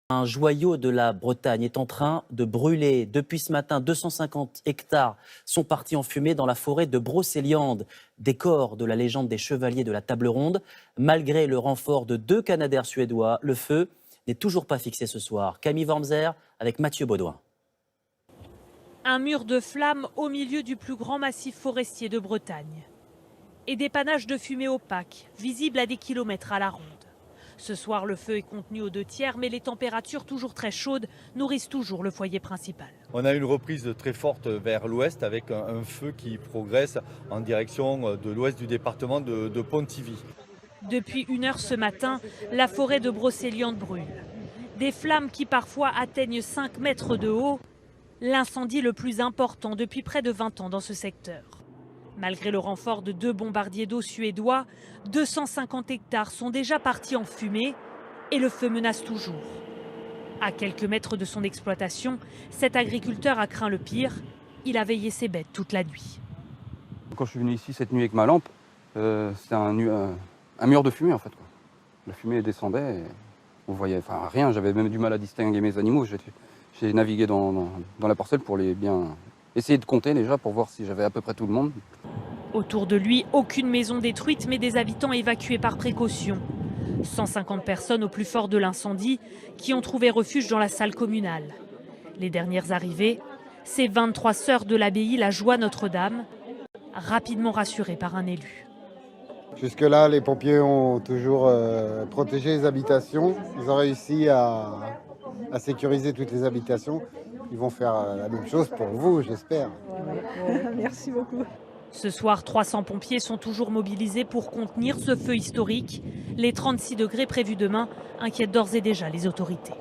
Un joyau de la Bretagne est en train de brûler. Depuis ce matin, 250 hectares sont partis en fumée dans la forêt de Brocéliande, décor de la légende des chevaliers de la Table Ronde. Malgré le renfort de 2 Canadair suédois, le feu n'est toujours pas fixé ce soir. Camille Wormser avec Mathieu Baudouin. Un mur de flammes au milieu du plus grand massif forestier de Bretagne. Et des panaches de fumée opaques, visibles à des kilomètres à la ronde. Ce soir, le feu est contenu aux 2/3, mais les températures toujours très chaudes nourrissent toujours le foyer principal. On a une reprise très forte vers l'ouest avec un feu qui progresse en direction de l'ouest du département de Pontivy. Depuis 1 heure ce matin, la forêt de Brocéliande brûle. Des flammes qui parfois atteignent 5 mètres de haut. L'incendie le plus important depuis près de 20 ans dans ce secteur. Malgré le renfort de 2 bombardiers d'eau suédois, 250 hectares sont déjà partis en fumée et le feu menace toujours. À quelques mètres de son exploitation, cet agriculteur a craint le pire. Il a veillé ses bêtes toute la nuit. Quand je suis venu ici cette nuit avec ma lampe, c'était un mur de fumée en fait. La fumée descendait et on voyait rien. J'avais même du mal à distinguer mes animaux. J'ai navigué dans la parcelle pour les bien essayer de compter déjà pour voir si j'avais à peu près tout le monde. Autour de lui, aucune maison détruite, mais des habitants évacués par précaution. 150 personnes au plus fort de l'incendie qui ont trouvé refuge dans la salle communale. Les dernières arrivées, ces 23 sœurs de l'abbaye La Joie Notre-Dame, rapidement rassurées par un élu. Jusque-là, les pompiers ont toujours protégé les habitations. Ils ont réussi à sécuriser toutes les habitations. Ils vont faire la même chose pour vous, j'espère. Merci beaucoup. Ce soir, 300 pompiers sont toujours mobilisés pour contenir ce feu historique. Les 36 degrés prévus demain inquiètent d'ores et déjà les autorités.